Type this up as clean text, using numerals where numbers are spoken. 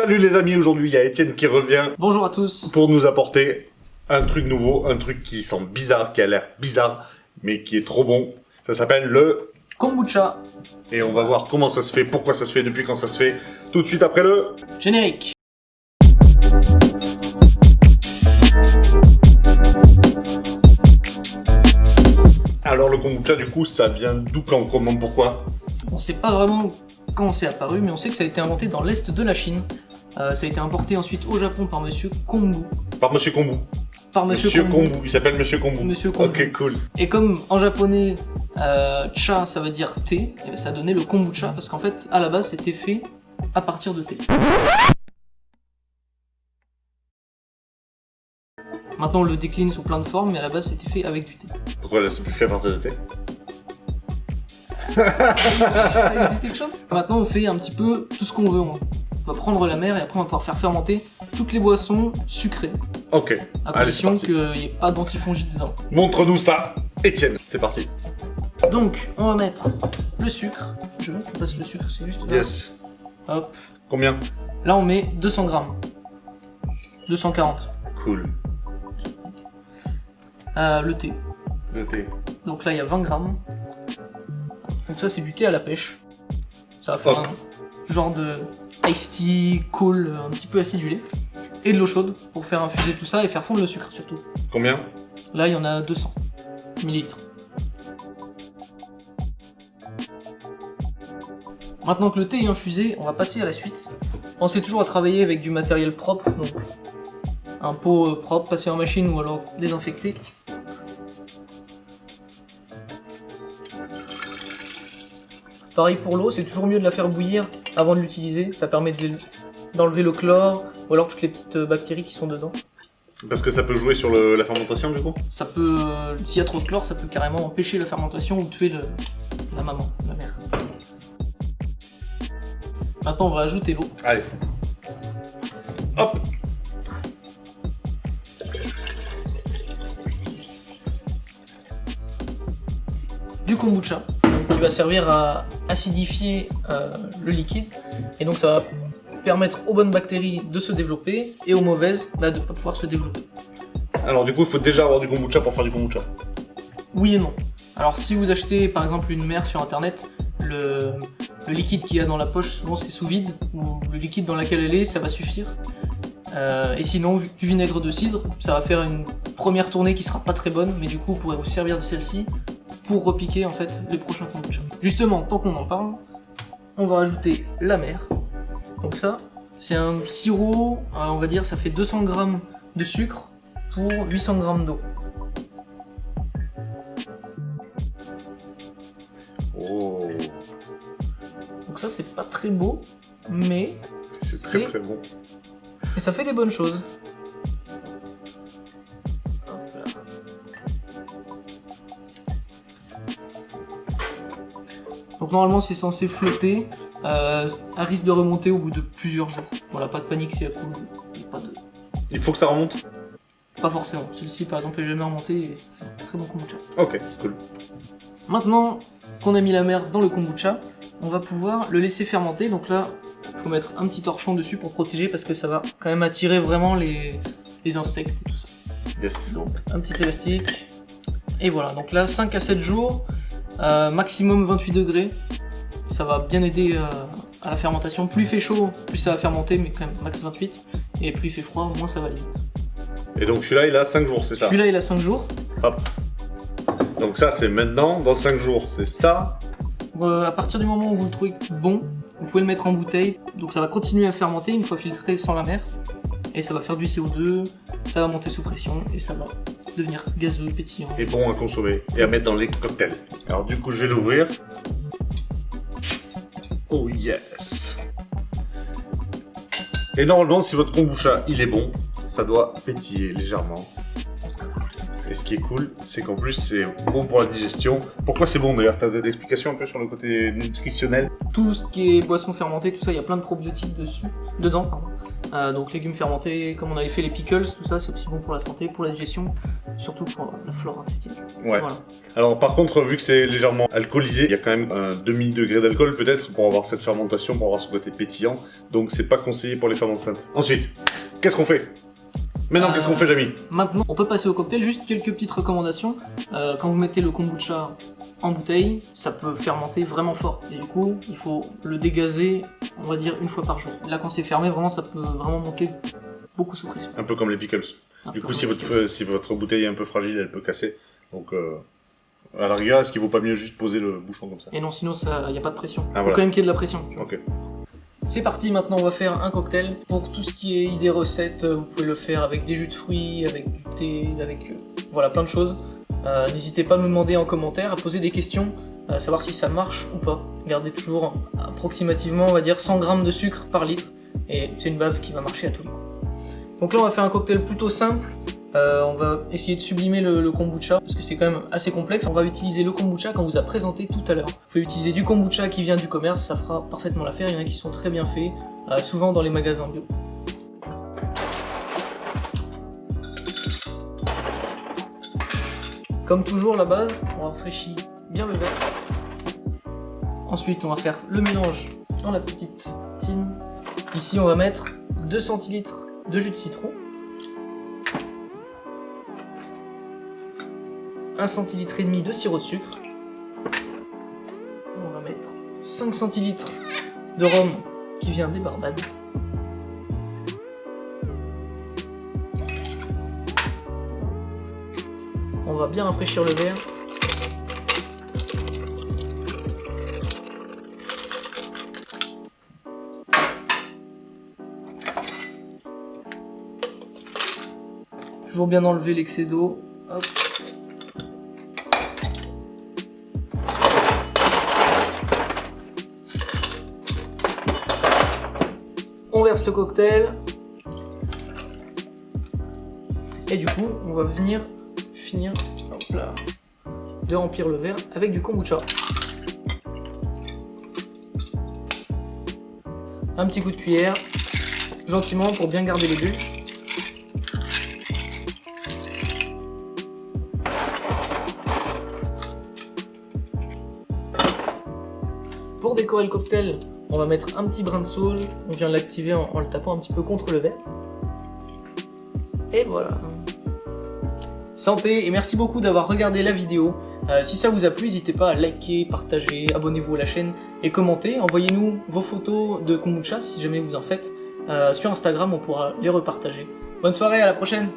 Salut les amis, aujourd'hui il y a Étienne qui revient. Bonjour à tous. Pour nous apporter un truc nouveau, un truc qui sent bizarre, qui a l'air bizarre, mais qui est trop bon. Ça s'appelle le kombucha. Et on va voir comment ça se fait, pourquoi ça se fait, depuis quand ça se fait, tout de suite après le générique. Alors le kombucha du coup, ça vient d'où, quand, comment, pourquoi? On sait pas vraiment quand c'est apparu, mais on sait que ça a été inventé dans l'est de la Chine. Ça a été importé ensuite au Japon par Monsieur Kombu. Par Monsieur Kombu. Par Monsieur Kombu. Il s'appelle Monsieur Kombu. Monsieur Kombu. Ok, cool. Et comme en japonais, cha ça veut dire thé, et ça a donné le kombucha parce qu'en fait, à la base, c'était fait à partir de thé. Maintenant, on le décline sous plein de formes, mais à la base, c'était fait avec du thé. Pourquoi là, c'est plus fait à partir de thé? Il existe quelque chose? Maintenant, on fait un petit peu tout ce qu'on veut. On va prendre la mer et après, on va pouvoir faire fermenter toutes les boissons sucrées. Ok. À Allez, condition qu'il n'y ait pas d'antifongique dedans. Montre-nous ça, Étienne. C'est parti. Donc, on va mettre le sucre. Je passe le sucre, c'est juste là. Yes. Hop. Combien? Là, on met 200 grammes. 240. Cool. Le thé. Le thé. Donc là, il y a 20 grammes. Donc ça, c'est du thé à la pêche. Ça va faire Hop. un genre de iced tea, cool, un petit peu acidulé. Et de l'eau chaude pour faire infuser tout ça et faire fondre le sucre surtout. Combien? Là, il y en a 200 millilitres. Maintenant que le thé est infusé, on va passer à la suite. Pensez toujours à travailler avec du matériel propre, donc un pot propre, passé en machine ou alors désinfecté. Pareil pour l'eau, c'est toujours mieux de la faire bouillir avant de l'utiliser, ça permet d'enlever le chlore ou alors toutes les petites bactéries qui sont dedans. Parce que ça peut jouer sur la fermentation du coup? Ça peut, s'il y a trop de chlore, ça peut carrément empêcher la fermentation ou tuer la maman, la mère. Maintenant, on va ajouter l'eau. Allez. Hop. Du kombucha, qui va servir à acidifier le liquide. Et donc, ça va permettre aux bonnes bactéries de se développer et aux mauvaises de ne pas pouvoir se développer. Alors du coup, il faut déjà avoir du kombucha pour faire du kombucha. Oui et non. Alors, si vous achetez par exemple une mer sur internet, le liquide qu'il y a dans la poche, souvent c'est sous vide, ou le liquide dans lequel elle est, ça va suffire. Et sinon, du vinaigre de cidre, ça va faire une première tournée qui sera pas très bonne, mais du coup, vous pourrez vous servir de celle-ci pour repiquer en fait les prochains kombucha. Justement, tant qu'on en parle, on va rajouter la mer. Donc ça, c'est un sirop, on va dire, ça fait 200 grammes de sucre pour 800 grammes d'eau. Oh. Donc ça, c'est pas très beau, mais C'est très très bon. et ça fait des bonnes choses. Donc normalement c'est censé flotter, à risque de remonter au bout de plusieurs jours. Voilà, pas de panique si elle coule. Il faut que ça remonte? Pas forcément. Celle-ci par exemple est jamais remontée et fait un très bon kombucha. Ok, cool. Maintenant qu'on a mis la mer dans le kombucha, on va pouvoir le laisser fermenter. Donc là, il faut mettre un petit torchon dessus pour protéger parce que ça va quand même attirer vraiment les insectes et tout ça. Yes. Donc un petit élastique. Et voilà, donc là 5 à 7 jours, maximum 28 degrés. Ça va bien aider à la fermentation. Plus il fait chaud, plus ça va fermenter, mais quand même max 28. Et plus il fait froid, moins ça va aller vite. Et donc celui-là, il a 5 jours, c'est ça? Celui-là il a 5 jours. Hop. Donc ça, c'est maintenant, dans 5 jours, c'est ça? À partir du moment où vous le trouvez bon, vous pouvez le mettre en bouteille. Donc ça va continuer à fermenter une fois filtré sans la mer. Et ça va faire du CO2, ça va monter sous pression et ça va devenir gazeux, pétillant. Et bon à consommer, et à mettre dans les cocktails. Alors du coup, je vais l'ouvrir. Oh yes. Et normalement, si votre kombucha, il est bon, ça doit pétiller légèrement. Et ce qui est cool, c'est qu'en plus c'est bon pour la digestion. Pourquoi c'est bon d'ailleurs? T'as des explications un peu sur le côté nutritionnel? Tout ce qui est boissons fermentées, tout ça, il y a plein de probiotiques dedans. Donc légumes fermentés, comme on avait fait les pickles, tout ça, c'est aussi bon pour la santé, pour la digestion, surtout pour la flore intestinale. Ouais. Voilà. Alors par contre, vu que c'est légèrement alcoolisé, il y a quand même un demi-degré d'alcool peut-être pour avoir cette fermentation, pour avoir ce côté pétillant. Donc c'est pas conseillé pour les femmes enceintes. Ensuite, qu'est-ce qu'on fait? Maintenant, qu'est-ce qu'on fait, Jamy? Maintenant, on peut passer au cocktail. Juste quelques petites recommandations. Quand vous mettez le kombucha en bouteille, ça peut fermenter vraiment fort. Et du coup, il faut le dégazer, on va dire, 1 fois par jour. Là, quand c'est fermé, vraiment, ça peut vraiment monter beaucoup sous pression. Un peu comme les pickles. Du coup, si votre bouteille est un peu fragile, elle peut casser. Donc, à la rigueur, est-ce qu'il vaut pas mieux juste poser le bouchon comme ça? Et non, sinon, il n'y a pas de pression. Il faut voilà. quand même qu'il y ait de la pression. Ok. C'est parti, maintenant on va faire un cocktail. Pour tout ce qui est idée recette, vous pouvez le faire avec des jus de fruits, avec du thé, avec voilà, plein de choses. N'hésitez pas à nous demander en commentaire, à poser des questions, à savoir si ça marche ou pas. Gardez toujours approximativement, on va dire, 100 g de sucre par litre, et c'est une base qui va marcher à tous les coups. Donc là on va faire un cocktail plutôt simple. On va essayer de sublimer le kombucha, parce que c'est quand même assez complexe. On va utiliser le kombucha qu'on vous a présenté tout à l'heure. Vous pouvez utiliser du kombucha qui vient du commerce, ça fera parfaitement l'affaire. Il y en a qui sont très bien faits, souvent dans les magasins bio. Comme toujours, la base, on rafraîchit bien le verre. Ensuite, on va faire le mélange dans la petite tine. Ici, on va mettre 2 centilitres de jus de citron, 1 centilitre et demi de sirop de sucre. On va mettre 5 centilitres de rhum qui vient des Barbades. On va bien rafraîchir le verre. Toujours bien enlever l'excès d'eau. Hop. On verse le cocktail. Et du coup, on va finir hop là, de remplir le verre avec du kombucha. Un petit coup de cuillère, gentiment pour bien garder les bulles. Pour décorer le cocktail, on va mettre un petit brin de sauge. On vient l'activer en le tapant un petit peu contre le verre. Et voilà. Santé et merci beaucoup d'avoir regardé la vidéo. Si ça vous a plu, n'hésitez pas à liker, partager, abonnez-vous à la chaîne et commentez. Envoyez-nous vos photos de kombucha si jamais vous en faites. Sur Instagram, on pourra les repartager. Bonne soirée, à la prochaine!